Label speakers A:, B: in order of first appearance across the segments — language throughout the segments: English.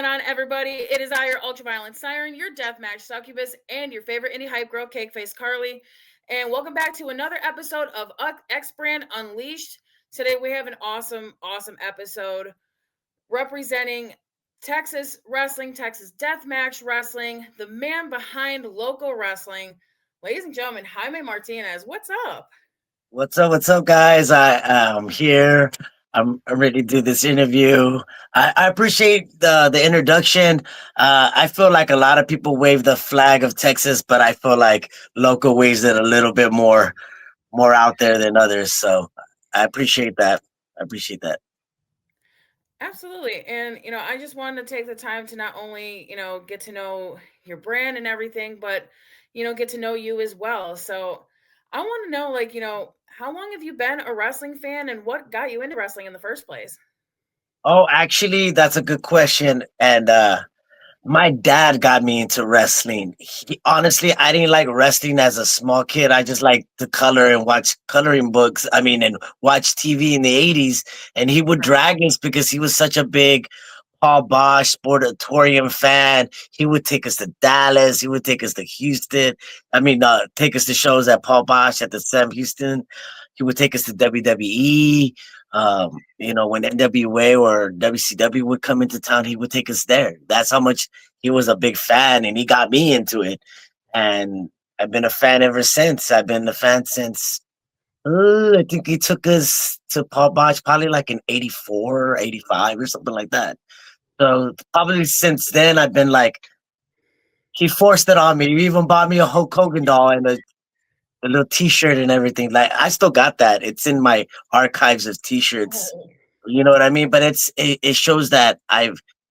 A: going on, everybody? It is I, your ultraviolent siren, your deathmatch succubus, and your favorite indie hype girl, Kakeface Karlee. And welcome back to another episode of X Brand Unleashed. Today we have an awesome episode representing Texas wrestling, Texas deathmatch wrestling, the man behind local wrestling. Ladies and gentlemen, Jaime Martinez, what's up?
B: What's up, guys? I am here. I'm ready to do this interview. I appreciate the introduction. I feel like a lot of people wave the flag of Texas, but I feel like local waves it a little bit more out there than others. So I appreciate that. I appreciate that.
A: Absolutely. And, I just wanted to take the time to not only, get to know your brand and everything, but, get to know you as well. So I want to know, how long have you been a wrestling fan and what got you into wrestling in the first place?
B: Oh, actually, that's a good question. And my dad got me into wrestling. Honestly, I didn't like wrestling as a small kid. I just liked to color and watch coloring books. I mean, and watch TV in the 80s. And he would
A: Right.
B: drag us because he was such a big Paul Bosch Sportatorium fan. He would take us to Dallas. He would take us to Houston. Take us to shows at Paul Bosch at the Sam Houston. He would take us to WWE. When NWA or WCW would come into town, he would take us there. That's how much he was a big fan, and he got me into it. And I've been a fan ever since. I've been a fan since I think he took us to Paul Bosch probably like in 84, 85 or something like that. So probably since then, I've been like, he forced it on me. He even bought me a Hulk Hogan doll and a little T-shirt and everything. Like I still got that. It's in my archives of T-shirts.
A: Oh,
B: You know what I mean? But it shows that I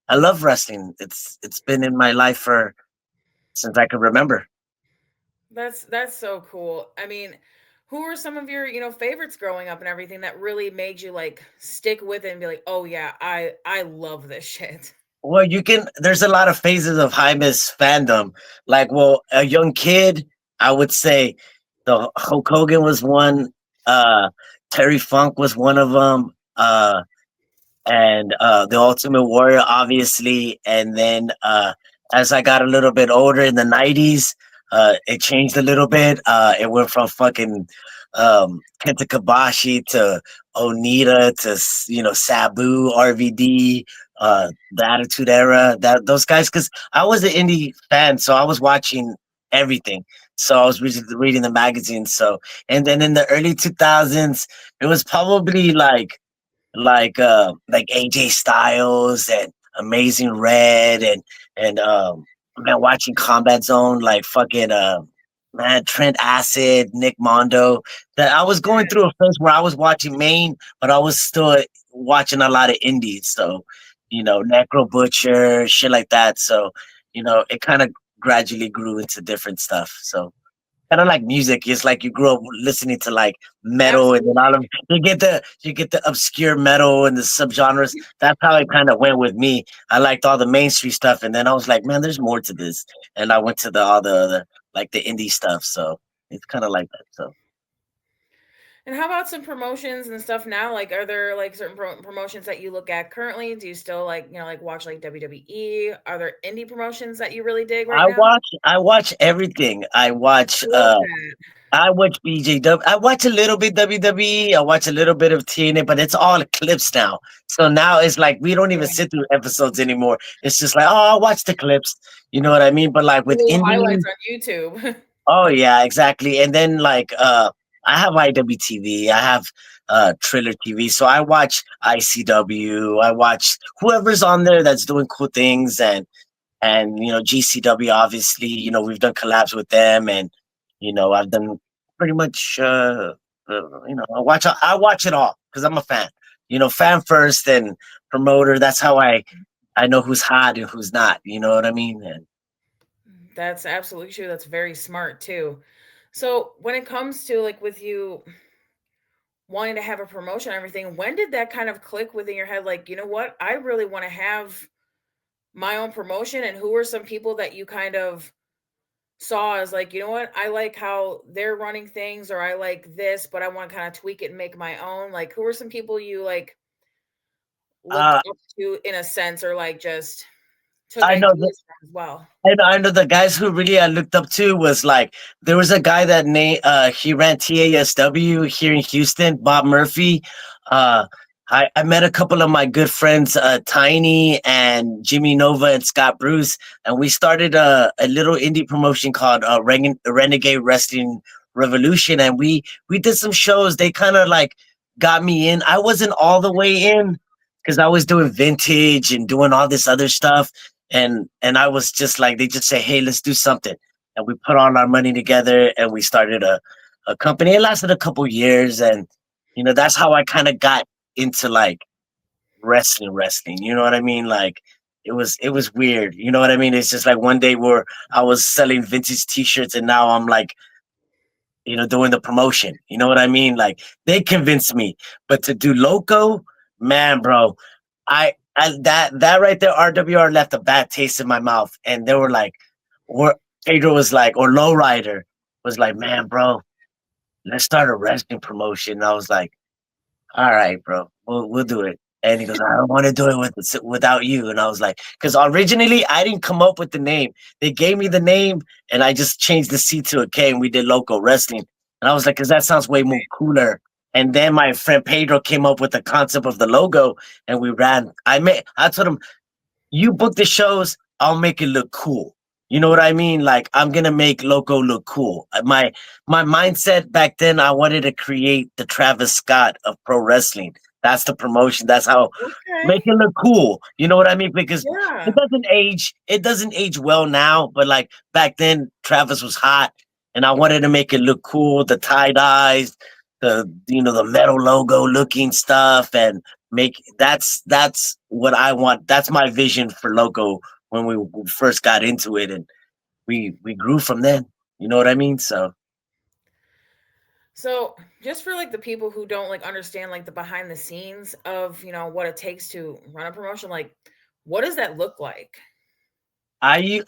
B: love wrestling. It's been in my life for since I could remember.
A: that's so cool. I mean, who were some of your, favorites growing up and everything that really made you like stick with it and be like, "Oh yeah, I love this shit."
B: Well, you can. There's a lot of phases of Jaime's fandom. Like, well, a young kid, I would say, the Hulk Hogan was one. Uh, Terry Funk was one of them. And the Ultimate Warrior, obviously. And then as I got a little bit older in the '90s, it changed a little bit. It went from fucking Kenta Kobashi to Onita to Sabu, RVD, the Attitude Era. That those guys, because I was an indie fan, so I was watching everything. So I was reading the magazines. So and then in the early 2000s, it was probably like AJ Styles and Amazing Red and man, watching Combat Zone, like fucking man, Trent Acid, Nick Mondo. That I was going through a phase where I was watching main, but I was still watching a lot of indies. So Necro Butcher, shit like that. So it kind of gradually grew into different stuff. So kind of like music. It's like you grew up listening to like metal, and then all
A: Absolutely.
B: of you get the obscure metal and the subgenres. That's how it kind of went with me. I liked all the mainstream stuff, and then I was like, man, there's more to this. And I went to the all the other like the indie stuff. So it's kind of like that. So
A: And how about some promotions and stuff now? Like, are there like certain promotions that you look at currently? Do you still like, like watch like WWE? Are there indie promotions that you really dig right now?
B: I watch everything.
A: Love that.
B: I watch BJW. I watch a little bit WWE. I watch a little bit of TNA, but it's all clips now. So now it's like we don't even
A: Yeah.
B: sit through episodes anymore. It's just like, oh, I'll watch the clips. You know what I mean? But like
A: The
B: with
A: little highlights
B: indie,
A: on YouTube.
B: oh yeah, exactly. And then like I have IWTV, I have Triller TV. So I watch ICW, I watch whoever's on there that's doing cool things and GCW obviously, we've done collabs with them and I've done pretty much I watch it all because I'm a fan. Fan first and promoter. That's how I know who's hot and who's not. You know what I mean? And
A: That's absolutely true. That's very smart too. So when it comes to like with you wanting to have a promotion and everything, when did that kind of click within your head? Like, you know what? I really want to have my own promotion. And who are some people that you kind of saw as like, you know what? I like how they're running things, or I like this, but I want to kind of tweak it and make my own. Like, who are some people you like looked
B: uh,
A: up to in a sense, or like just. took
B: I know
A: ideas from as well.
B: And I know the guys who really I looked up to was like there was a guy that he ran TASW here in Houston, Bob Murphy. Uh I met a couple of my good friends, Tiny and Jimmy Nova and Scott Bruce, and we started a little indie promotion called Renegade Wrestling Revolution, and we did some shows. They kind of like got me in. I wasn't all the way in because I was doing vintage and doing all this other stuff, and I was just like, they just say, hey, let's do something, and we put all our money together and we started a company. It lasted a couple years, and that's how I kind of got into like wrestling. You know what I mean? Like it was weird. You know what I mean? It's just like one day where I was selling vintage T-shirts, and now I'm like, doing the promotion. You know what I mean? Like they convinced me, but to do loco, man, bro, that right there, RWR left a bad taste in my mouth, and they were like, or Pedro was like, or Lowrider was like, man, bro, let's start a wrestling promotion. And I was like, all right, bro, we'll do it. And he goes, I don't want to do it without you. And I was like, because originally I didn't come up with the name. They gave me the name, and I just changed the C to a K, and we did Loco Wrestling. And I was like, because that sounds way more cooler. And then my friend Pedro came up with the concept of the logo, and we ran. I told him, you book the shows, I'll make it look cool. You know what I mean? Like I'm gonna make Loco look cool. My mindset back then, I wanted to create the Travis Scott of pro wrestling. That's the promotion. That's how make
A: Okay.
B: it look cool. You know what I mean? Because it
A: Yeah.
B: doesn't age. It doesn't age well now, but like back then, Travis was hot, and I wanted to make it look cool. The tie dyes, the metal logo looking stuff, and that's what I want. That's my vision for Loco when we first got into it, and we grew from then. You know what I mean? So
A: So, just for like the people who don't like understand like the behind the scenes of, what it takes to run a promotion, like what does that look like?
B: I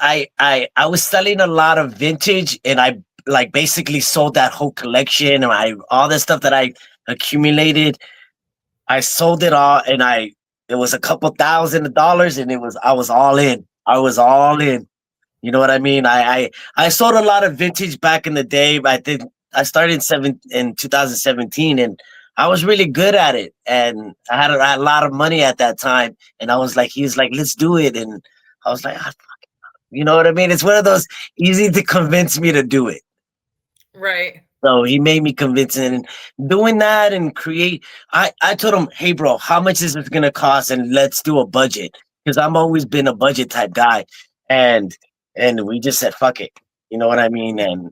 B: was selling a lot of vintage, and I like basically sold that whole collection, and I all the stuff that I accumulated. I sold it all, and it was a couple $1,000, and I was all in. I was all in. You know what I mean? I sold a lot of vintage back in the day. But I started in 2017, and I was really good at it. And I had a lot of money at that time. And I was like, he was like, let's do it. And I was like, "Ah, you know what I mean? It's one of those easy to convince me to do it.
A: Right.
B: So he made me convince it, and doing that and create. I told him, hey, bro, how much is this gonna cost? And let's do a budget, because I'm always been a budget type guy. And and we just said, fuck it. You know what I mean? And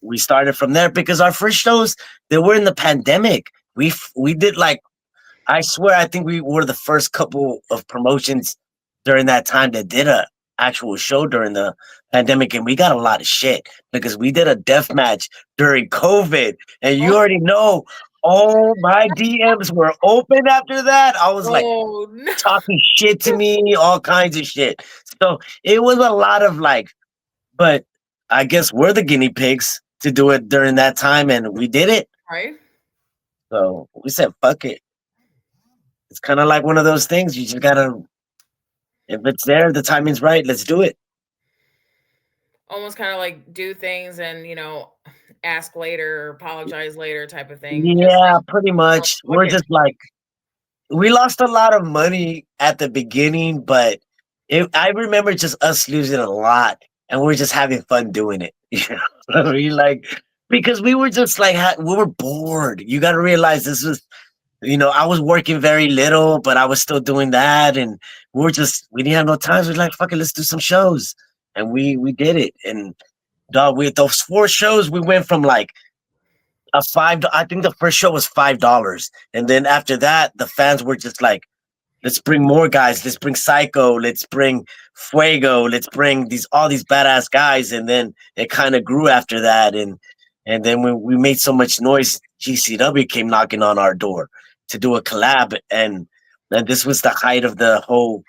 B: we started from there, because our first shows, they were in the pandemic. We did like, I swear, I think we were the first couple of promotions during that time that did a actual show during the pandemic, and we got a lot of shit because we did a death match during COVID, and you
A: Oh,
B: already know. All my DMs were open after that. I was like
A: oh no.
B: talking shit to me, all kinds of shit. So it was a lot of like, but I guess we're the guinea pigs to do it during that time, and we did it.
A: Right.
B: So we said, fuck it. It's kind of like one of those things. You just gotta, if it's there, the timing's right. Let's do it.
A: Almost kind of like do things and, ask later or apologize later type of thing. Just
B: Yeah,
A: like
B: pretty much.
A: book
B: We're
A: it.
B: just like, we lost a lot of money at the beginning, but I remember just us losing a lot, and we're just having fun doing it. You know, we like, because we were just like we were bored. You got to realize this was, I was working very little, but I was still doing that, and we didn't have no time. So we're like, fuck it, let's do some shows, and we did it, and dog, with those 4 shows, we went from like a five. I think the first show was $5, and then after that, the fans were just like, let's bring more guys. Let's bring Psycho. Let's bring Fuego. Let's bring all these badass guys. And then it kind of grew after that. And then we made so much noise, GCW came knocking on our door to do a collab. And this was the height of the whole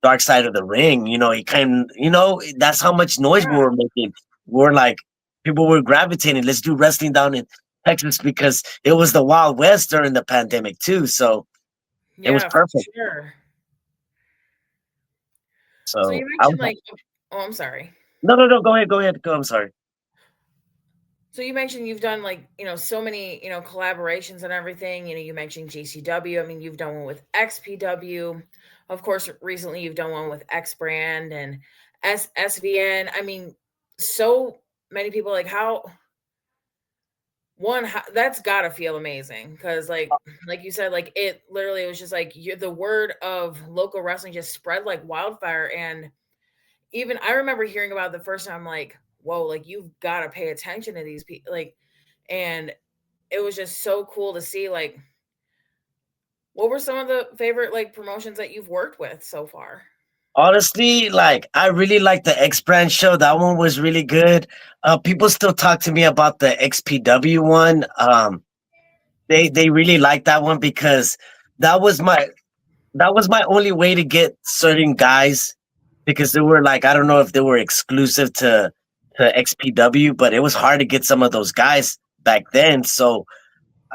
B: Dark Side of the Ring. He kind of, that's how much noise we
A: Yeah.
B: were making. We're like, people were gravitating. Let's do wrestling down in Texas, because it was the Wild West during the pandemic too. So it was
A: Yeah, for
B: perfect.
A: sure. So
B: So
A: you
B: I
A: mentioned
B: was
A: like oh, I'm sorry.
B: no, no, no. Go ahead, go ahead. Go. I'm sorry.
A: So you mentioned you've done like, so many, collaborations and everything. You mentioned GCW. I mean, you've done one with XPW. Of course, recently you've done one with X Brand and SVN. I mean, so many people like that's gotta feel amazing because like you said, like it literally was just like the word of local wrestling just spread like wildfire. And even I remember hearing about it the first time, like, whoa, like you've got to pay attention to these people, like, and it was just so cool to see. Like, what were some of the favorite like promotions that you've worked with so far?
B: Honestly, like I really like the X Brand show. That one was really good. People still talk to me about the XPW one. They really like that one because that was my that was my only way to get certain guys because they were like I don't know if they were exclusive to XPW, but it was hard to get some of those guys back then. So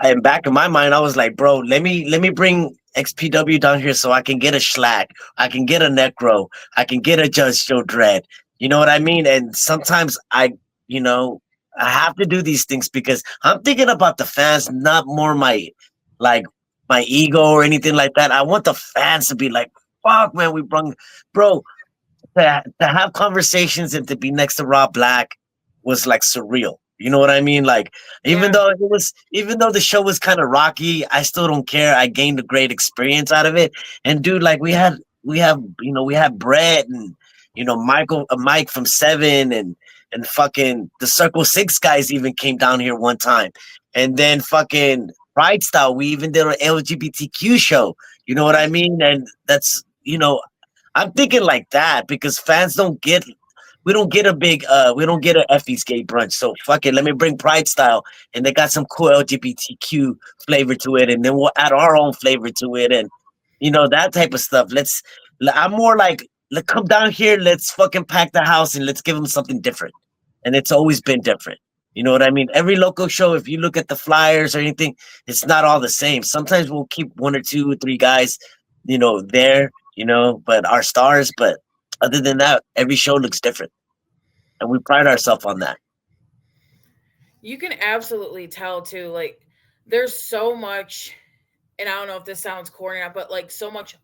B: and back in my mind, I was like, bro, let me bring XPW down here so I can get a Schlack, I can get a Necro, I can get a Judge Joe Dread. You know what I mean? And sometimes you know, I have to do these things because I'm thinking about the fans, not more like my ego or anything like that. I want the fans to be like, fuck, man, we brung, bro, to have conversations and to be next to Rob Black was like surreal. You know what I mean? Like
A: Yeah,
B: even though the show was kind of rocky, I still don't care. I gained a great experience out of it. And dude, like we had Brett and Mike from Seven and fucking the Circle Six guys even came down here one time. And then fucking Pride Style, we even did an LGBTQ show. You know what I
A: yeah.
B: mean? And that's I'm thinking like that because fans don't get we don't get a big we don't get a Effie's gay brunch. So fuck it, let me bring Pride Style and they got some cool LGBTQ flavor to it, and then we'll add our own flavor to it, and that type of stuff. I'm more like come down here, let's fucking pack the house and let's give them something different. And it's always been different. You know what I mean? Every local show, if you look at the flyers or anything, it's not all the same. Sometimes we'll keep one or two or three guys, there, but our stars. But other than that, every show looks different, and we pride ourselves on that.
A: You can absolutely tell too. Like, there's so much, and I don't know if this sounds corny, or not, but like so much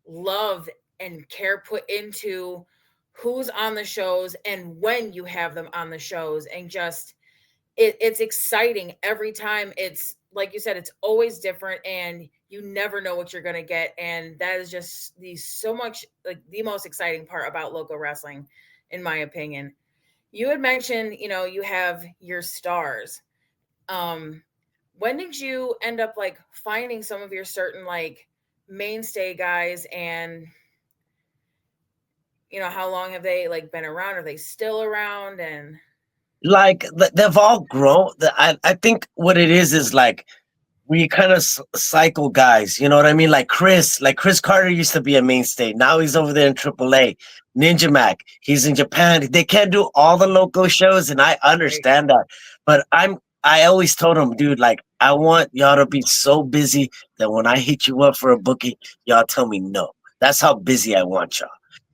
A: love and care put into who's on the shows and when you have them on the shows, and just it's exciting every time. It's like you said, it's always different, and you never know what you're gonna get, and that is just so much like the most exciting part about local wrestling, in my opinion. You had mentioned, you have your stars. Um, when did you end up like finding some of your certain like mainstay guys, and how long have they like been around? Are they still around? And
B: Like they've all grown. I think what it is like we kind of cycle guys. You know what I mean? Like Chris Carter used to be a mainstay. Now he's over there in AAA. Ninja Mac, he's in Japan. They can't do all the local shows, and I
A: right.
B: understand that. But I always told him, dude, like I want y'all to be so busy that when I hit you up for a booking, y'all tell me no. That's how busy I want y'all,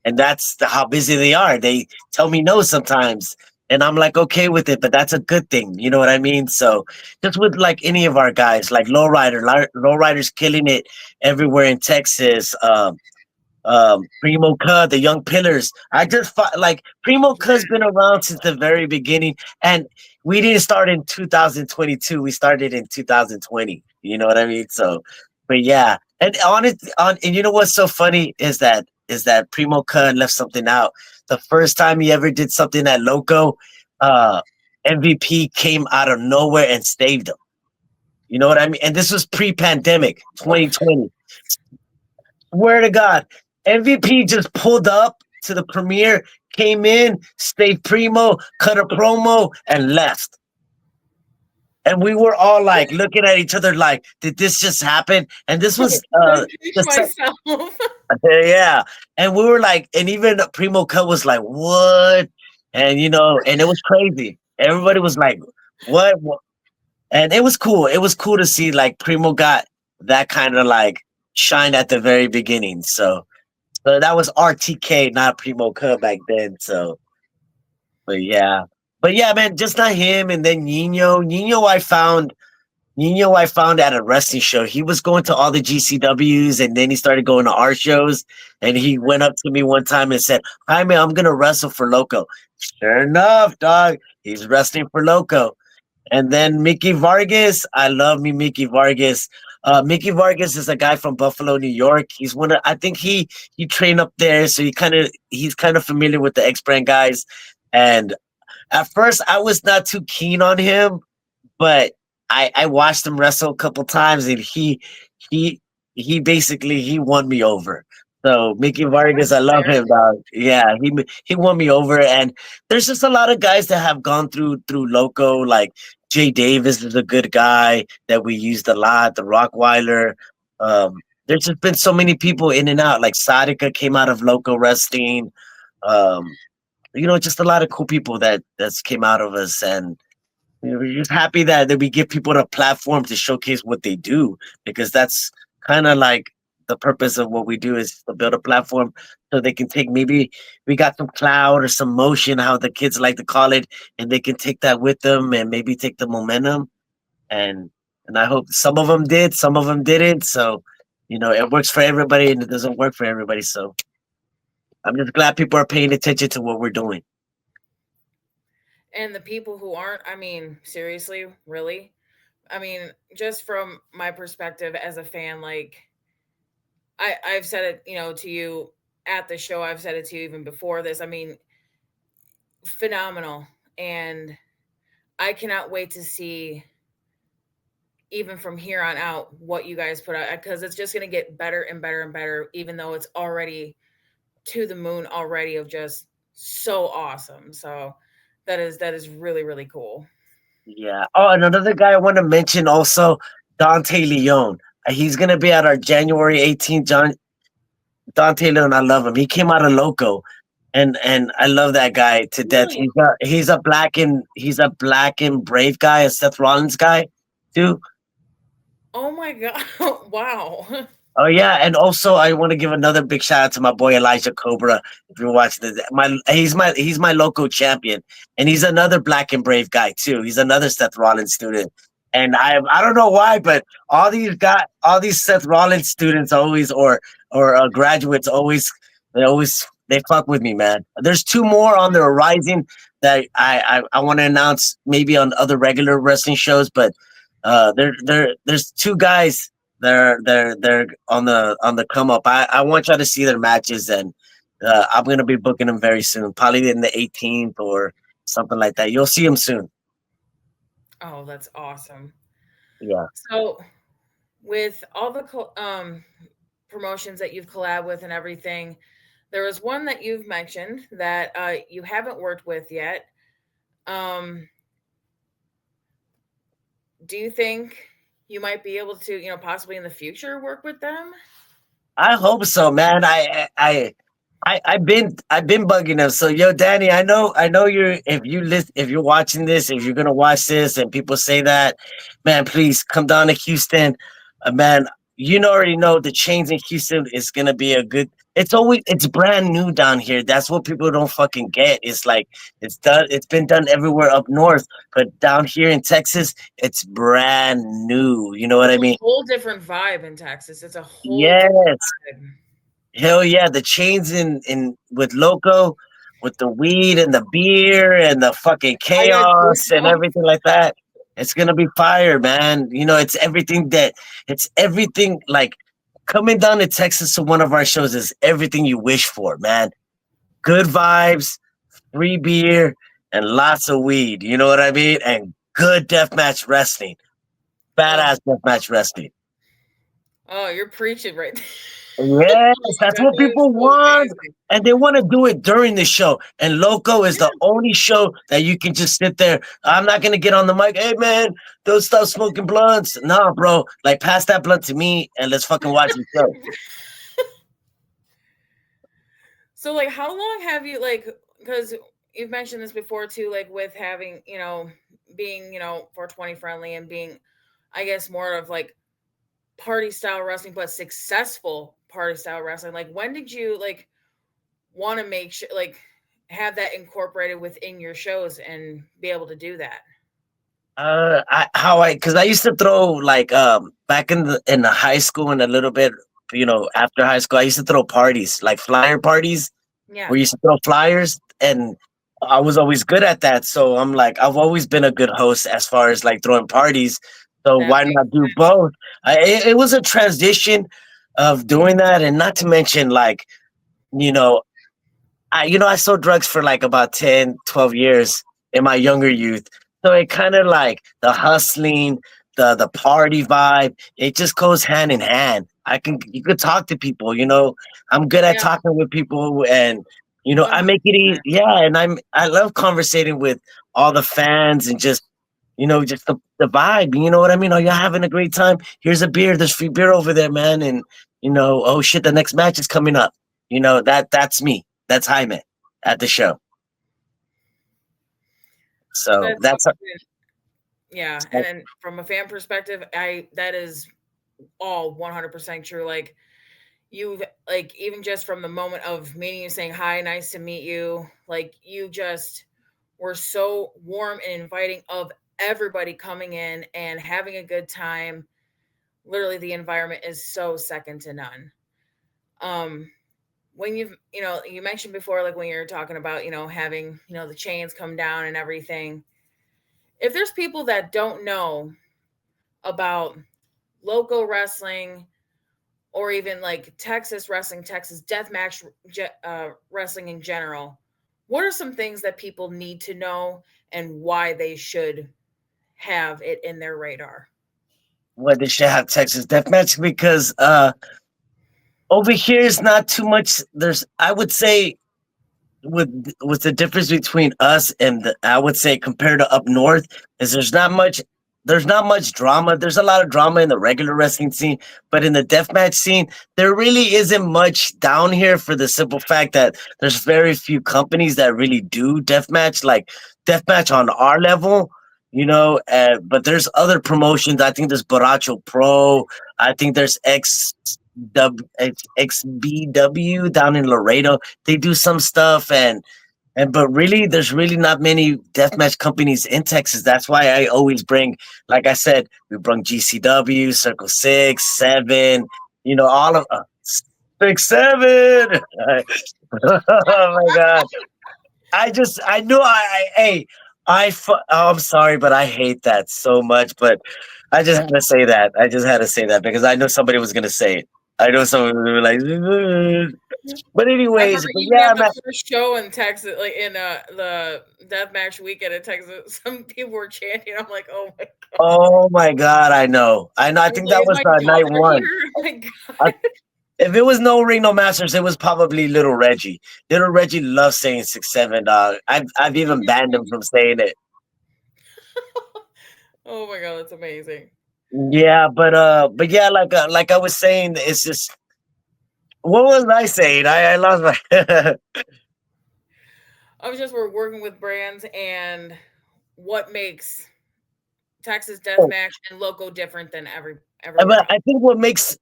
B: and how busy they are. They tell me no sometimes, and I'm like okay with it. But that's a good thing. You know what I mean? So just with like any of our guys, like Lowrider's killing it everywhere in Texas. Primo Cud, the Young Pillars. I just fought, like Primo Cud's been around since the very beginning, and we didn't start in 2022. We started in 2020. You know what I mean? So, but yeah, and and you know what's so funny is that Primo Cud left something out. The first time he ever did something at Loco, uh, MVP came out of nowhere and saved him. You know what I mean? And this was pre-pandemic,
A: Oh,
B: 2020. Swear to God, MVP just pulled up to the premiere, came in, stayed primo, cut a promo, and left. And we were all like looking at each other like, did this just happen? And this was
A: let me pinch
B: the
A: myself.
B: yeah. And we were like, and even Primo Cut was like, what? And and it was crazy. Everybody was like, what? And it was cool. It was cool to see like Primo got that kind of like shine at the very beginning. So So that was RTK, not Primo Cub back then. So, but yeah, man, just not him. And then Nino, I found at a wrestling show. He was going to all the GCWs and then he started going to our shows. And he went up to me one time and said, Jaime, I'm going to wrestle for Loco. Sure enough, dog, he's wrestling for Loco. And then Mickey Vargas, I love me Mickey Vargas. Mickey Vargas is a guy from Buffalo, New York. He's one of, I think he trained up there, so he's kind of familiar with the X Brand guys. And at first, I was not too keen on him, but I watched him wrestle a couple times, and he he basically he won me over. So Mickey Vargas,
A: That's
B: I love
A: fair.
B: him, dog. Yeah, he won me over, and there's just a lot of guys that have gone through Loco. Like Jay Davis is a good guy that we used a lot. The Rockweiler. There's just been so many people in and out. Like Sadika came out of Loco Wrestling. Um, just a lot of cool people that's came out of us, and we're just happy that we give people a platform to showcase what they do, because that's kind of like the purpose of what we do, is to build a platform so they can take, maybe we got some cloud or some motion, how the kids like to call it, and they can take that with them and maybe take the momentum. and and I hope some of them did, some of them didn't. So it works for everybody and it doesn't work for everybody. So I'm just glad people are paying attention to what we're doing.
A: And the people who aren't, I mean, seriously, really? I mean, just from my perspective as a fan, like I've said it, to you at the show, I've said it to you even before this. I mean, phenomenal. And I cannot wait to see even from here on out what you guys put out, because it's just going to get better and better and better, even though it's already to the moon already of just so awesome. So that is really really cool.
B: Yeah. Oh, and another guy I want to mention also, Dante Leone. He's gonna be at our January 18th. Dante Leone, I love him. He came out of Loco, and I love that guy to death.
A: Really?
B: He's a black and brave guy, a Seth Rollins guy too.
A: Oh my god. Wow.
B: Oh yeah, and also I want to give another big shout out to my boy Elijah Cobra. If you're watching this, he's my local champion, and he's another black and brave guy too. He's another Seth Rollins student, and I don't know why, but all these Seth Rollins students always, or graduates always, they fuck with me, man. There's two more on the horizon that I want to announce, maybe on other regular wrestling shows, but there's two guys, they're on the come up. I want y'all to see their matches, and I'm gonna be booking them very soon, probably in the 18th or something like that. You'll see them soon.
A: Oh, that's awesome.
B: Yeah,
A: So, with all the promotions that you've collabed with and everything, there was one that you've mentioned that you haven't worked with yet. Um, do you think you might be able to, possibly in the future work with them?
B: I hope so, man. I've been bugging them. So yo, Danny, I know you're, if you're watching this, if you're gonna watch this, and people say that, man, please come down to Houston, man. Already know the chains in Houston is gonna be a good. It's brand new down here. That's what people don't fucking get. It's like it's done. It's been done everywhere up north, but down here in Texas, it's brand new. You know what
A: It's
B: I
A: a
B: mean?
A: whole different vibe in Texas. It's a whole different
B: Yes.
A: vibe.
B: Hell yeah, the chains in with Loco, with the weed and the beer and the fucking
A: I got
B: chaos and
A: goosebumps.
B: everything like that. It's gonna be fire, man. It's everything like coming down to Texas to one of our shows is everything you wish for, man. Good vibes, free beer, and lots of weed. You know what I mean? And good deathmatch wrestling.
A: Oh,
B: Badass deathmatch wrestling.
A: oh, you're preaching right
B: Yes, that's
A: That
B: what
A: is
B: people
A: so
B: want.
A: amazing.
B: And they want to do it during the show. And Loco is the
A: Yeah.
B: only show that you can just sit there. I'm not gonna get on the mic. Hey man, don't stop smoking blunts. Nah, bro. Like pass that blunt to me and let's fucking watch the show.
A: So, like, how long have you, like, because you've mentioned this before too, like, with having, being, 420 friendly and being, I guess, more of like party style wrestling, but successful party style wrestling. Like when did you like want to make sure like have that incorporated within your shows and be able to do that?
B: Because I used to throw like back in the high school and a little bit, after high school, I used to throw parties, like flyer parties.
A: Yeah,
B: We used to throw flyers, and I was always good at that. So I'm like, I've always been a good host as far as like throwing parties. So
A: that
B: why
A: makes
B: not do
A: sense.
B: both? It was a transition of doing that, and not to mention like, you know, I sold drugs for like about 10, 12 years in my younger youth. So it kind of like the hustling, the party vibe, it just goes hand in hand. You could talk to people, I'm good at
A: Yeah,
B: talking with people, and
A: one
B: I
A: hundred
B: make it easy.
A: percent.
B: Yeah, and I love conversating with all the fans and just the vibe. You know what I mean? Oh, you're having a great time. Here's a beer. There's free beer over there, man. And oh shit, the next match is coming up. That's me. That's Jaime at the show. So
A: That's
B: that's
A: yeah, and then from a fan perspective, I that is all 100% true. Like you've like even just from the moment of meeting you, saying hi, nice to meet you, like you just were so warm and inviting of everybody coming in and having a good time. Literally, the environment is so second to none. Um, when you mentioned before, like when you're talking about having the chains come down and everything. If there's people that don't know about local wrestling or even like Texas wrestling, Texas deathmatch wrestling in general, what are some things that people need to know and why they should have it in their radar?
B: what they should have Texas Deathmatch, because over here is not too much. I would say, with the difference between us and I would say compared to up north, is there's not much drama. There's a lot of drama in the regular wrestling scene, but in the deathmatch scene, there really isn't much down here, for the simple fact that there's very few companies that really do deathmatch, like deathmatch on our level. But there's other promotions. I think there's Baracho Pro. I think there's XBW down in Laredo. They do some stuff, and but really there's really not many deathmatch companies in Texas. That's why I always bring, like I said, we bring GCW, Circle 6, 7, all of 6, 7. Oh my god. I knew hey, I'm sorry, but I hate that so much, but I just had to say that. I just had to say that because I know somebody was going to say it. I know someone would be like, but
A: I remember
B: anyways, but
A: even
B: yeah,
A: at the
B: man.
A: first show in Texas, like in the deathmatch weekend in Texas, some people were chanting. I'm like, oh my god!
B: Oh my god, I know. I know. I
A: I was
B: think
A: like,
B: that
A: is
B: was
A: my
B: night
A: daughter
B: one.
A: here? Oh my
B: I,
A: god!
B: if it was no Ring No Masters, it was probably Little Reggie. Little Reggie loves saying 6 7, dog. I've even banned him from saying it.
A: Oh my god, that's amazing.
B: Yeah, but yeah, like I was saying, it's just, what was I saying? I lost my.
A: I was just we're working with brands and what makes Texas deathmatch and loco different than everywhere
B: But
A: else.
B: I think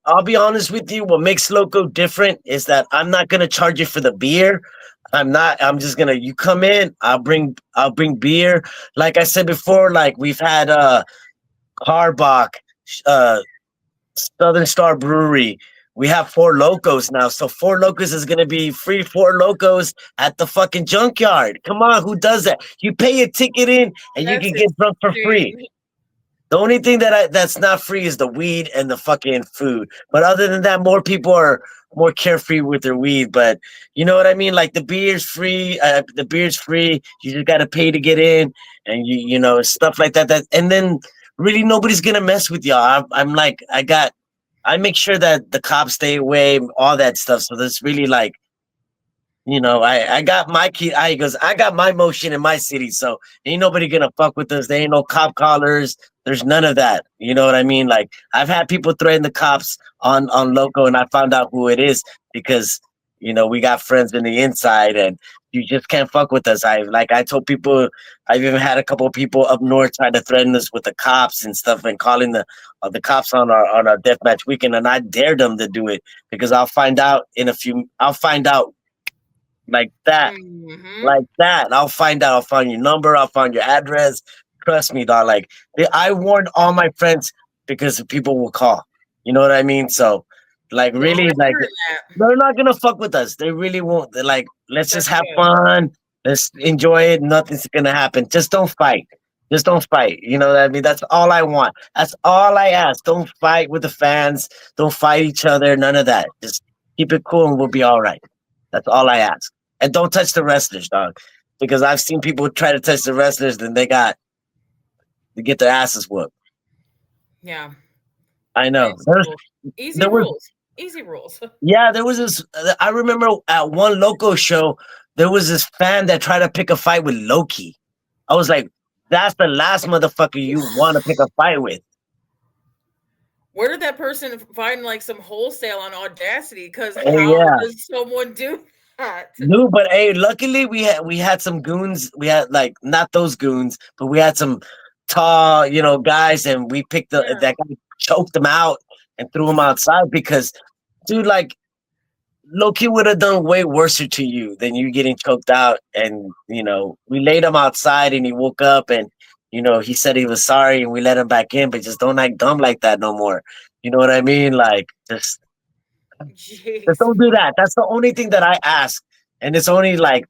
B: I'll be honest with you, what makes Loco different is that I'm not gonna charge you for the beer. I'm just gonna, you come in, I'll bring beer. Like I said before, like we've had Carbach, uh Southern Star Brewery. We have Four Locos now. So Four Locos is gonna be free Four Locos at the fucking junkyard. Come on, who does that? You pay a ticket in and you
A: That's
B: can get drunk for free.
A: insane.
B: The only thing that's not free is the weed and the fucking food. But other than that, more people are more carefree with their weed. But you know what I mean? Like the beer's free. The beer's free. You just gotta pay to get in, and stuff like that. And then really nobody's gonna mess with y'all. I'm like, I make sure that the cops stay away, all that stuff. So there's really like, I got my key. I goes, I got my motion in my city, so ain't nobody gonna fuck with us. There ain't no cop collars. There's none of that. You know what I mean? Like I've had people threaten the cops on Loco, and I found out who it is because we got friends in the inside, and you just can't fuck with us. I told people, I've even had a couple of people up north try to threaten us with the cops and stuff, and calling the cops on our deathmatch weekend, and I dared them to do it because I'll find out in a few. I'll find out like that,
A: Mhm.
B: like that. I'll find out. I'll find your number. I'll find your address. Trust me, dog. Like I warned all my friends because people will call. You know what I mean? So, like,
A: No,
B: really,
A: I'm
B: like,
A: hearing that.
B: they're not gonna fuck with us. They really won't. They're like, let's just
A: That's
B: have
A: good.
B: fun. Let's enjoy it. Nothing's gonna happen. Just don't fight. Just don't fight. You know what I mean? That's all I want. That's all I ask. Don't fight with the fans. Don't fight each other. None of that. Just keep it cool and we'll be all right. That's all I ask. And don't touch the wrestlers, dog. Because I've seen people try to touch the wrestlers, then they get their asses whooped.
A: Yeah.
B: I know.
A: It's
B: There's
A: cool. Easy
B: there was
A: rules. Easy rules.
B: Yeah, there was this. I remember at one loco show, there was this fan that tried to pick a fight with Loki. I was like, that's the last motherfucker you want to pick a fight with.
A: Where did that person find like some wholesale on Audacity? Because
B: Hey,
A: how
B: yeah,
A: does someone do that?
B: no, but hey, luckily we had some goons. We had like not those goons, but we had some tall, guys, and we picked
A: Yeah.
B: that guy, choked him out, and threw him outside because, dude, like Loki would have done way worse to you than you getting choked out. And, we laid him outside and he woke up and, he said he was sorry and we let him back in, but just don't act dumb like that no more. You know what I mean? Like, just
A: Jeez.
B: don't do that. That's the only thing that I ask. And it's only like,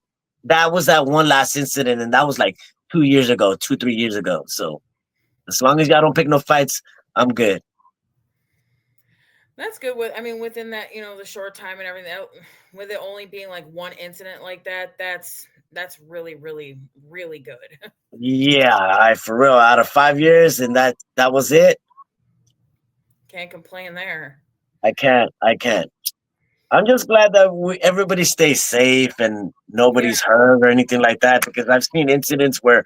B: that was that one last incident. And that was like 2 years ago, 3 years ago. So as long as y'all don't pick no fights, I'm good.
A: That's good. With I mean, within that, the short time and everything, with it only being like one incident like that, that's really, really, really good.
B: Yeah, for real, out of 5 years, and that was it.
A: Can't complain there.
B: I can't. I'm just glad that everybody stays safe and
A: Yeah.
B: nobody's hurt or anything like that. Because I've seen incidents where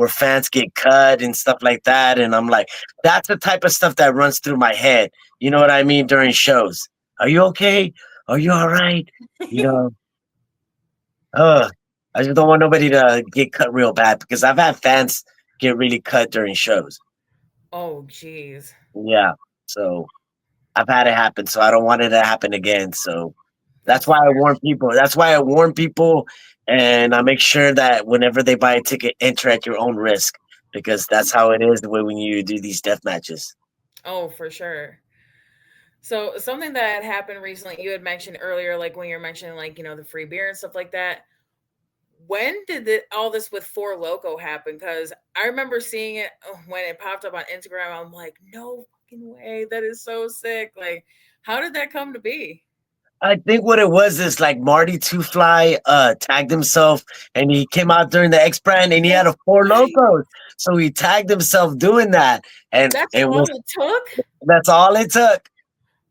B: fans get cut and stuff like that, and I'm like, that's the type of stuff that runs through my head. You know what I mean during shows? Are you okay? Are you all right? You know, uh, I just don't want nobody to get cut real bad because I've had fans get really cut during shows.
A: Oh, jeez.
B: Yeah, so I've had it happen, so I don't want it to happen again. So that's
A: That's
B: why I
A: fair.
B: warn people. That's why I warn people, and I make sure that whenever they buy a ticket, enter at your own risk because that's how it is the way when you do these death matches.
A: Oh, for sure. So something that had happened recently, you had mentioned earlier, like when you're mentioning like, the free beer and stuff like that. When did all this with Four Loco happen? Because I remember seeing it when it popped up on Instagram. I'm like, no fucking way. That is so sick. Like, how did that come to be?
B: I think what it was is like Marty Two Fly tagged himself and he came out during the X brand and he had
A: That's
B: a four
A: right.
B: logos. So he tagged himself doing that. And
A: That's
B: it
A: all
B: was
A: it took.
B: that's all it took.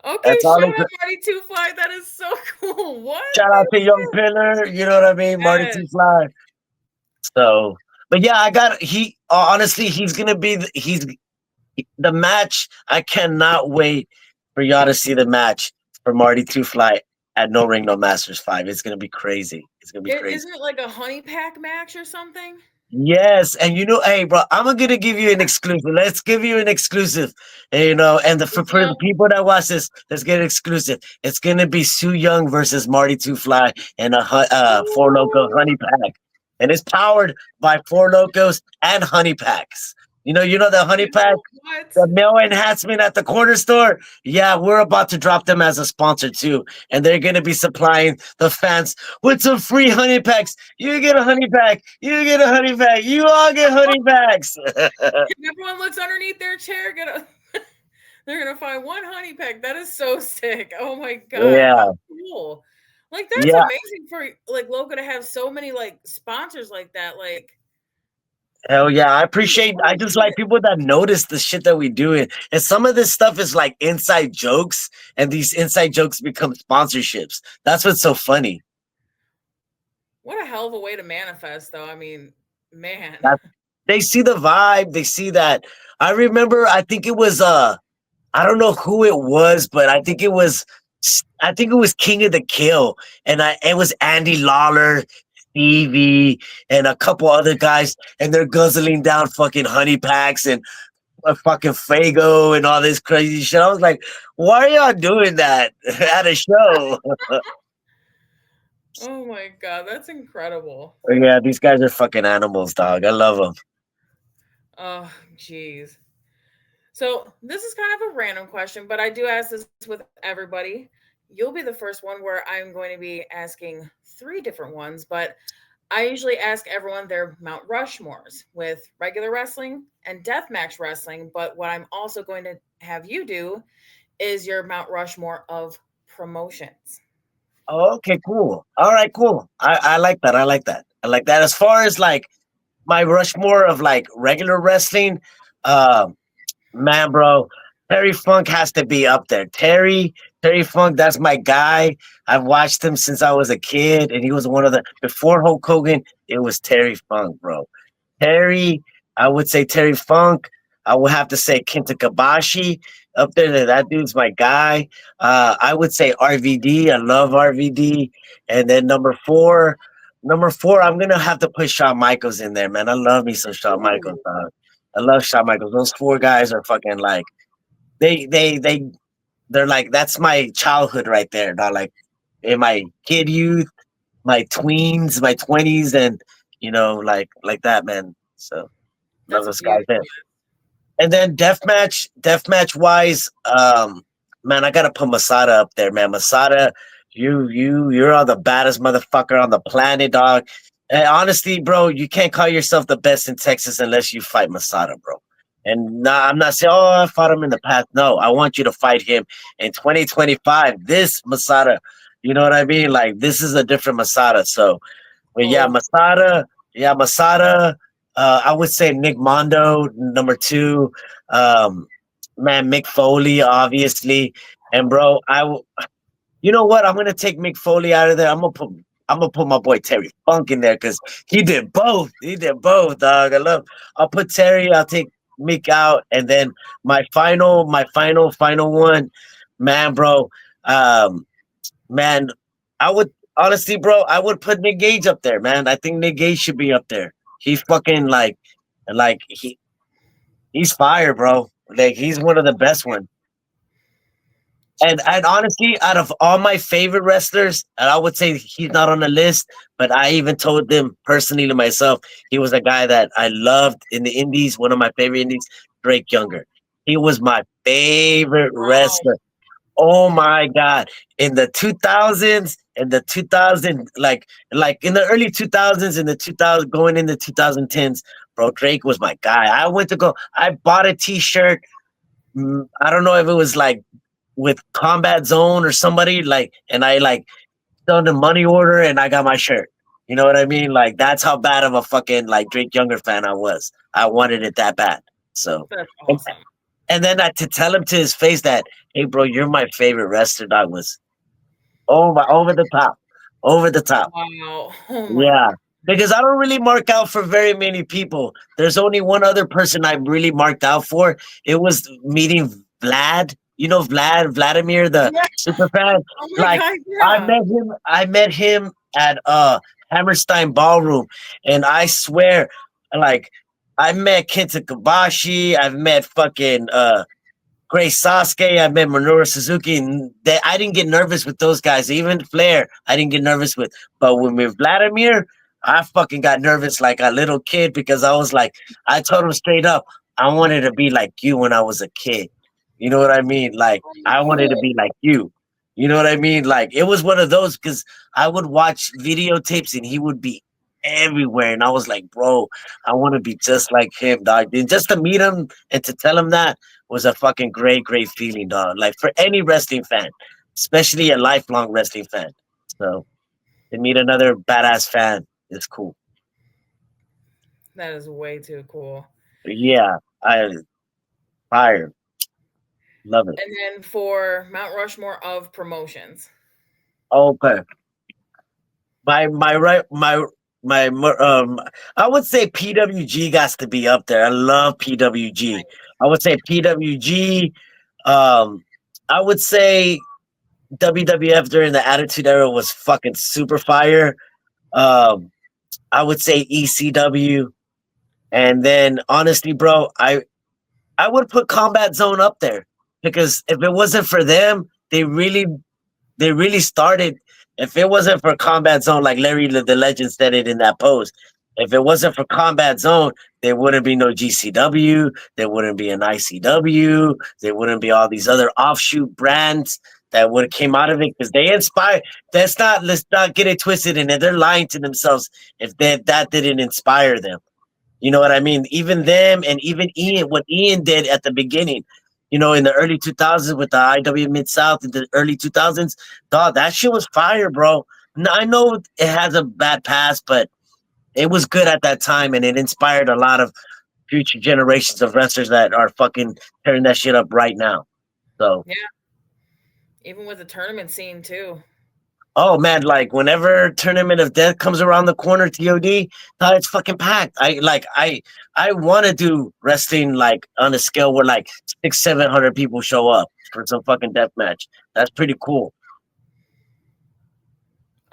A: Okay,
B: That's all
A: shout
B: it
A: out
B: took.
A: Marty Two Fly. That is so cool. What?
B: Shout out to Young Pillar, you know what I mean? Marty Two
A: Yes.
B: Fly. So, but yeah, honestly, he's gonna be he's the match. I cannot wait for y'all to see the match for Marty Two Fly at No Ring No Masters 5. It's gonna be crazy. It's gonna be crazy.
A: Isn't it like a honey pack match or something?
B: Yes, and hey, bro, I'm gonna give you an exclusive. Let's give you an exclusive, and for
A: Yeah.
B: the people that watch this, let's get an exclusive. It's gonna be Sue Young versus Marty Two Fly and a Four Loco
A: Oh,
B: Honey Pack, and it's powered by Four Locos and Honey Packs. You know the Honey Pack,
A: what?
B: the meal enhancement at the corner store. Yeah, we're about to drop them as a sponsor too, and they're gonna be supplying the fans with some free honey packs. You get a honey pack. You get a honey pack. You all get honey packs.
A: If everyone looks underneath their chair, they're gonna find one honey pack. That is so sick. Oh my god, how
B: Yeah,
A: cool! Like that's
B: yeah.
A: amazing for like Loco to have so many like sponsors like that. Like,
B: Hell yeah. I
A: holy
B: just like
A: shit!
B: people that notice the shit that we do. And some of this stuff is like inside jokes, and these inside jokes become sponsorships. That's what's so funny.
A: What a hell of a way to manifest, though. I mean, man.
B: That they see the vibe, they see that. I remember, I don't know who it was, but I think it was King of the Kill, and it was Andy Lawler. Stevie and a couple other guys, and they're guzzling down fucking honey packs and a fucking Fago and all this crazy shit. I was like, why are y'all doing that at a show?
A: Oh my god, that's incredible.
B: Yeah, these guys are fucking animals, dog. I love them.
A: Oh, jeez. So this is kind of a random question, but I do ask this with everybody. You'll be the first one where I'm going to be asking three different ones, but I usually ask everyone their Mount Rushmores with regular wrestling and deathmatch wrestling. But what I'm also going to have you do is your Mount Rushmore of promotions.
B: Oh, okay, cool. All right, cool. I like that. I like that. I like that. As far as like my Rushmore of like regular wrestling, um, man, bro, Terry Funk has to be up there. Terry Funk, that's my guy. I've watched him since I was a kid, and he was one of the before Hulk Hogan. It was Terry Funk, bro. Terry, I would say Terry Funk. I would have to say Kenta Kobashi up there. That dude's my guy. I would say RVD. I love RVD. And then number four, I'm gonna have to put Shawn Michaels in there, man. I love me some Shawn Michaels.
A: Ooh,
B: I love Shawn Michaels. Those four guys are fucking like they they're like that's my childhood right there. Not like in my kid youth, my tweens, my 20s, and like that, man. So love
A: that's a
B: those guys.
A: beautiful.
B: And then deathmatch wise, man, I gotta put Masada up there, man. Masada, you're all the baddest motherfucker on the planet, dog. And honestly, bro, you can't call yourself the best in Texas unless you fight Masada, bro. And nah, I'm not saying, oh, I fought him in the past. No, I want you to fight him in 2025. This Masada, you know what I mean? Like this is a different Masada. So but
A: Oh,
B: Yeah, Masada. I would say Nick Mondo, number two. Um, man, Mick Foley, obviously. And bro, you know what? I'm gonna take Mick Foley out of there. I'm gonna put my boy Terry Funk in there because he did both. He did both, dog. I'll put Terry. I'll take Mick out, and then final one, man, bro. Um, Man, I would honestly, bro, I would put Nick Gage up there, man. I think Nick Gage should be up there. He's fucking like he's fire, bro. Like he's one of the best ones. And honestly, out of all my favorite wrestlers, and I would say he's not on the list, but I even told them personally to myself, he was a guy that I loved in the indies, one of my favorite indies, Drake Younger. He was my favorite
A: wow.
B: wrestler. Oh my god! In the 2000s, in the 2000 like in the early 2000s, in the 2000 going in the 2010s, bro, Drake was my guy. I bought a T-shirt. I don't know if it was like with Combat Zone or somebody like, and I like done the money order and I got my shirt. You know what I mean? Like that's how bad of a fucking like Drake Younger fan I was. I wanted it that bad. So.
A: That's awesome.
B: And then to tell him to his face that, hey, bro, you're my favorite wrestler, dog was over the top, over the top.
A: Wow. Oh my
B: Yeah,
A: god.
B: because I don't really mark out for very many people. There's only one other person I really marked out for. It was meeting Vlad. You know Vladimir, the
A: Yeah.
B: super fan.
A: Oh my
B: Like
A: god. Yeah.
B: I met him at Hammerstein Ballroom, and I swear, like I met Kenta Kobashi. I've met fucking Grace Sasuke, I met Minoru Suzuki, and I didn't get nervous with those guys. Even Flair, I didn't get nervous with. But with Vladimir, I fucking got nervous like a little kid because I was like, I told him straight up, I wanted to be like you when I was a kid. You know what I mean? Like, I wanted to be like you. You know what I mean? Like, it was one of those because I would watch videotapes and he would be everywhere. And I was like, bro, I want to be just like him, dog. And just to meet him and to tell him that was a fucking great feeling, dog. Like for any wrestling fan, especially a lifelong wrestling fan. So to meet another badass fan is cool.
A: That is way too cool.
B: But yeah, I fire, love it.
A: And then for Mount Rushmore of promotions.
B: Okay, my right my I would say PWG got to be up there. I love PWG. I would say PWG. Um, I would say WWF during the Attitude Era was fucking super fire. I would say ECW, and then honestly, bro, I would put Combat Zone up there because if it wasn't for them, they really started. If it wasn't for Combat Zone, like Larry the Legend said it in that post, if it wasn't for Combat Zone, there wouldn't be no GCW, there wouldn't be an ICW, there wouldn't be all these other offshoot brands that would have came out of it because they inspire. Let's not get it twisted, and they're lying to themselves if that didn't inspire them. You know what I mean? Even them and even Ian, what Ian did at the beginning, in the early 2000s with the IW Mid South in the early 2000s, dog, that shit was fire, bro. I know it has a bad past, but it was good at that time and it inspired a lot of future generations of wrestlers that are fucking tearing that shit up right now. So,
A: Yeah, even with the tournament scene too.
B: oh man, like whenever Tournament of Death comes around the corner, TOD, it's fucking packed. I want to do wrestling like on a scale where like 600-700 people show up for some fucking death match. That's pretty cool.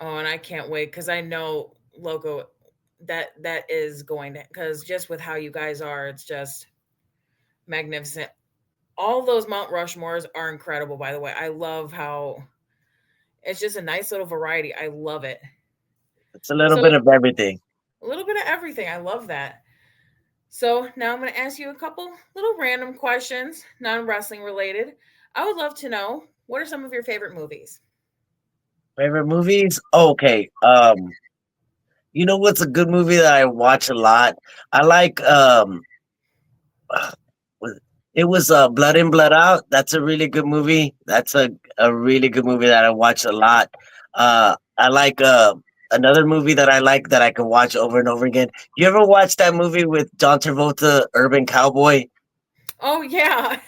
A: Oh, and I can't wait because I know Loco that is going to, because just with how you guys are, it's just magnificent. All those Mount Rushmores are incredible, by the way. I love how it's just a nice little variety. I love it.
B: It's a little
A: So,
B: bit of everything.
A: a little bit of everything. I love that. So, now I'm going to ask you a couple little random questions, non wrestling related. I would love to know, what are some of your favorite movies?
B: Favorite movies? Okay. You know what's a good movie that I watch a lot? I like was- it was Blood In Blood Out. That's a really good movie. That's a really good movie that I watch a lot. I like another movie that I like that I can watch over and over again. You ever watch that movie with John Travolta, Urban Cowboy?
A: Oh, yeah.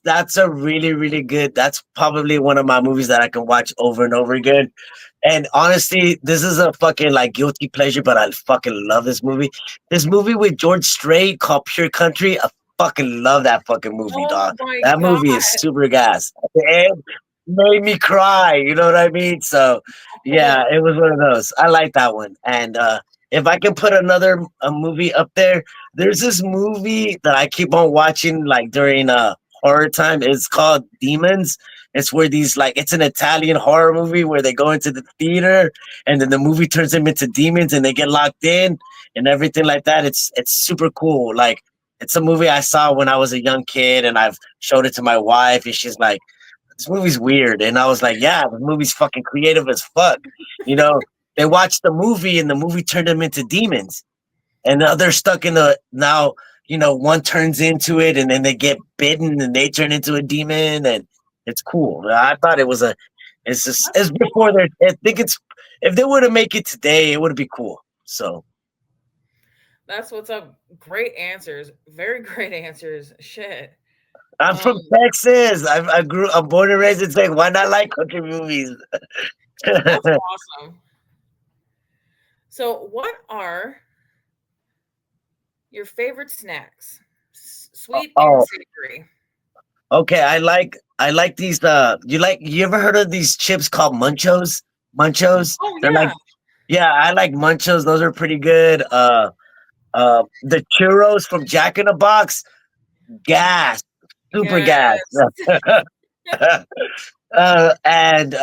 B: That's a really really good. That's probably one of my movies that I can watch over and over again. And honestly, this is a fucking like guilty pleasure, but I fucking love this movie. This movie with George Strait called Pure Country. I fucking love that fucking movie,
A: Oh
B: dog.
A: my
B: That
A: God.
B: movie is super gas. At the end, made me cry. You know what I mean? So yeah,
A: Oh,
B: it was one of those. I like that one. And if I can put another a movie up there, there's this movie that I keep on watching like during horror time. It's called Demons. It's where these like it's an Italian horror movie where they go into the theater and then the movie turns them into demons and they get locked in and everything like that. It's super cool. Like it's a movie I saw when I was a young kid and I've showed it to my wife and she's like, this movie's weird. And I was like, yeah, the movie's fucking creative as fuck. You know, they watched the movie and the movie turned them into demons and now they're stuck in the now one turns into it and then they get bitten and they turn into a demon and it's cool. I thought it was a it's just
A: that's
B: it's before
A: cool.
B: their I think it's if they were to make it today it would be cool. So
A: That's what's up. Great answers. Very great answers. Shit.
B: I'm
A: Um,
B: from Texas. I'm born and raised in Texas. Why not like country movies?
A: that's awesome. So, what are your favorite snacks? Sweet and
B: Oh,
A: savory.
B: okay. I like these you ever heard of these chips called Munchos? Munchos?
A: Oh
B: They're like
A: yeah.
B: yeah, I like Munchos. Those are pretty good. The churros from Jack in the Box, gas, super gas.
A: Yes.
B: And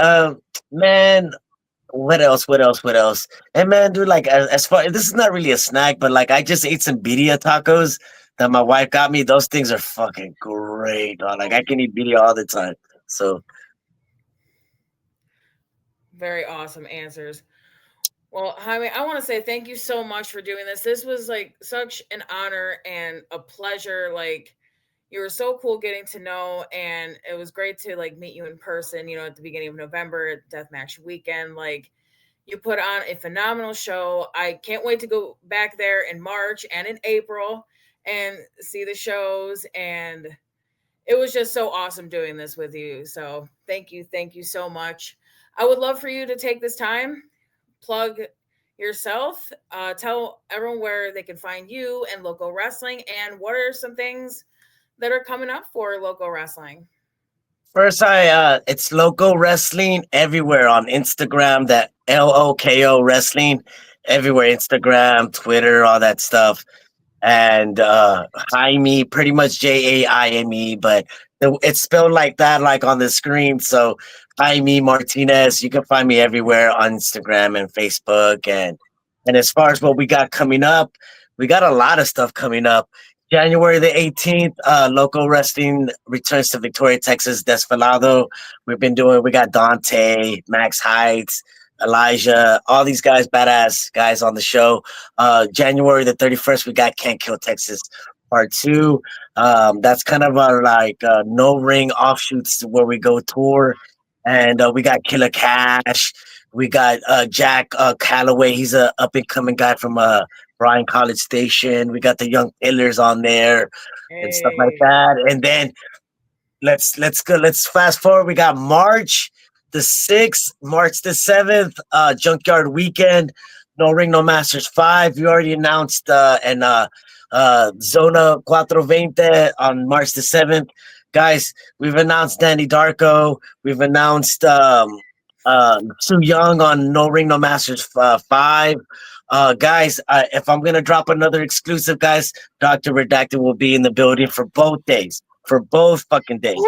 B: man, what else? What else? What else? And man, dude, like as far this is not really a snack, but like I just ate some birria tacos that my wife got me. Those things are fucking great, dog. Like I can eat birria all the time. So
A: Very awesome answers. Well, Jaime, I want to say thank you so much for doing this. This was like such an honor and a pleasure. Like, you were so cool getting to know, and it was great to like meet you in person, at the beginning of November at Deathmatch weekend. Like, you put on a phenomenal show. I can't wait to go back there in March and in April and see the shows. And it was just so awesome doing this with you. So thank you so much. I would love for you to take this time, plug yourself, tell everyone where they can find you and Local Wrestling, and what are some things that are coming up for Local Wrestling.
B: first, I it's Loco Wrestling everywhere on Instagram. That LOKO Wrestling. everywhere, Instagram, Twitter, all that stuff. And Jaime, pretty much Jaime, but it's spelled like that, like on the screen. So Jaime Martinez, you can find me everywhere on Instagram and Facebook. And as far as what we got coming up, we got a lot of stuff coming up. January the 18th, local wrestling returns to Victoria, Texas, Desfilado. We got Dante, Max Heights, Elijah, all these guys, badass guys on the show. January the 31st, we got Can't Kill Texas Part 2. That's kind of our like no ring offshoots where we go tour. And we got Killer Cash. We got Jack Calloway. He's a up and coming guy from Bryan College Station. We got the Young Pillars on there and stuff like
A: Hey.
B: that. And then let's go. Let's fast forward. We got March the 6th, March the 7th, Junkyard Weekend, No Ring, No Masters 5. You already announced and Zona 420 on March the 7th. Guys, we've announced Danny Darko. We've announced Sue Young on No Ring, No Masters 5. Guys, if I'm going to drop another exclusive, guys, Dr. Redacted will be in the building for both days, for both fucking days.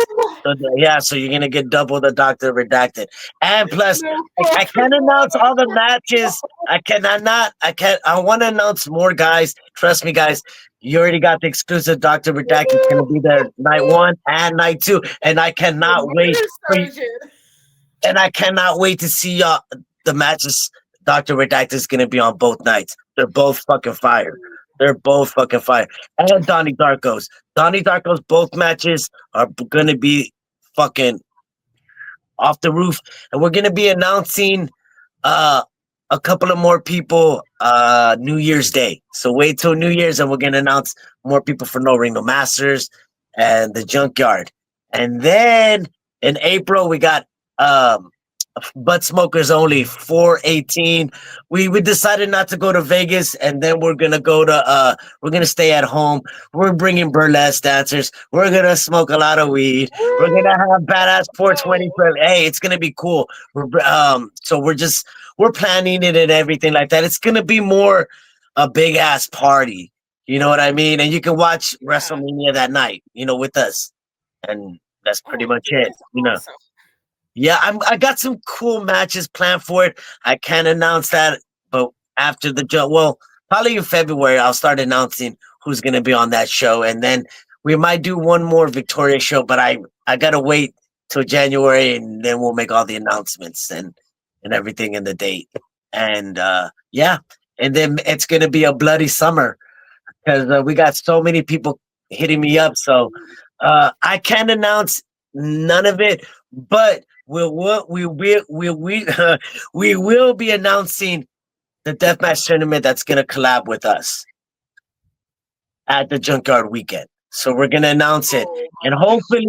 B: So, yeah, so you're gonna get double the Doctor Redacted, and plus,
A: No
B: I
A: fucking
B: can't
A: way.
B: announce all the matches. I cannot not. I can't. I want to announce more, guys. Trust me, guys. You already got the exclusive Doctor Redacted. It's gonna be there night one and night two, and I
A: The
B: cannot wait
A: murder
B: for you.
A: surgeon.
B: And I cannot wait to see the matches. Doctor Redacted is gonna be on both nights. They're both fucking fire. They're both fucking fire. And Donnie Darko's. Donnie Darko's both matches are gonna be fucking off the roof, and we're gonna be announcing uh a couple of more people New Year's Day. So wait till New Year's, and we're gonna announce more people for No Ring No Masters and the Junkyard. And then in April we got um butt smokers only 418. We decided not to go to Vegas, and then we're gonna stay at home. We're bringing burlesque dancers. We're gonna smoke a lot of weed. We're gonna have badass 420.
A: Oh,
B: Hey, it's gonna be cool. So we're planning it and everything like that. It's gonna be more a big ass party. You know what I mean? And you can watch
A: yeah.
B: WrestleMania that night, with us. And that's
A: Oh
B: pretty
A: my
B: much it.
A: goodness, awesome.
B: Yeah, I got some cool matches planned for it. I can't announce that, but after the show, well, probably in February, I'll start announcing who's going to be on that show, and then we might do one more Victoria show. But I gotta wait till January, and then we'll make all the announcements and everything and the date. And yeah, and then it's gonna be a bloody summer because we got so many people hitting me up. So I can't announce none of it, but we will be announcing the deathmatch tournament that's gonna collab with us at the Junkyard Weekend. So we're gonna announce it,
A: Oh
B: and
A: my gosh.
B: hopefully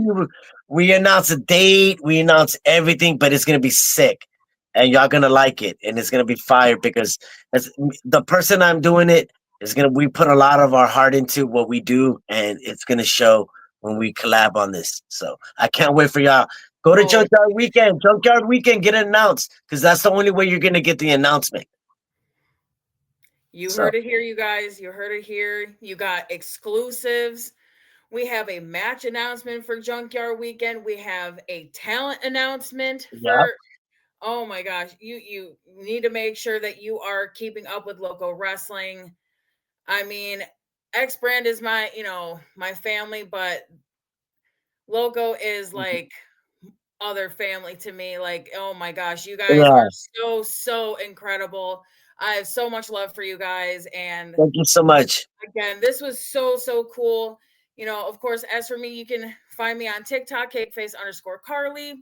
B: we announce a date, we announce everything, but it's gonna be sick, and y'all gonna like it, and it's gonna be fire because as the person I'm doing it is gonna we put a lot of our heart into what we do, and it's gonna show when we collab on this. So I can't wait for y'all. Go to
A: Oh,
B: Junkyard Weekend, get it announced because that's the only way you're gonna get the announcement.
A: you
B: So
A: heard it here, you guys. You heard it here. You got exclusives. We have a match announcement for Junkyard Weekend. We have a talent announcement
B: yeah,
A: for oh my gosh. You need to make sure that you are keeping up with local wrestling. I mean, X brand is my family, but Loco is like other family to me. Like, oh my gosh, you guys are
B: yeah.
A: so incredible. I have so much love for you guys. And
B: Thank you so much.
A: again, this was so cool. Of course, as for me, you can find me on TikTok, Kakeface underscore Karlee.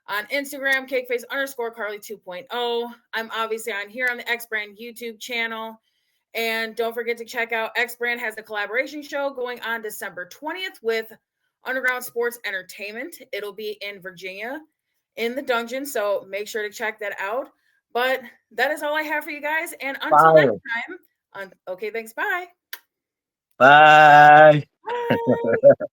A: On Instagram, Kakeface underscore Karlee 2.0. I'm obviously on here on the X Brand YouTube channel. And don't forget to check out X Brand has a collaboration show going on December 20th with Underground Sports Entertainment. It'll be in Virginia in the dungeon. So make sure to check that out. But that is all I have for you guys. And until next
B: Fire.
A: time, okay, thanks. Bye.
B: Bye.
A: Bye.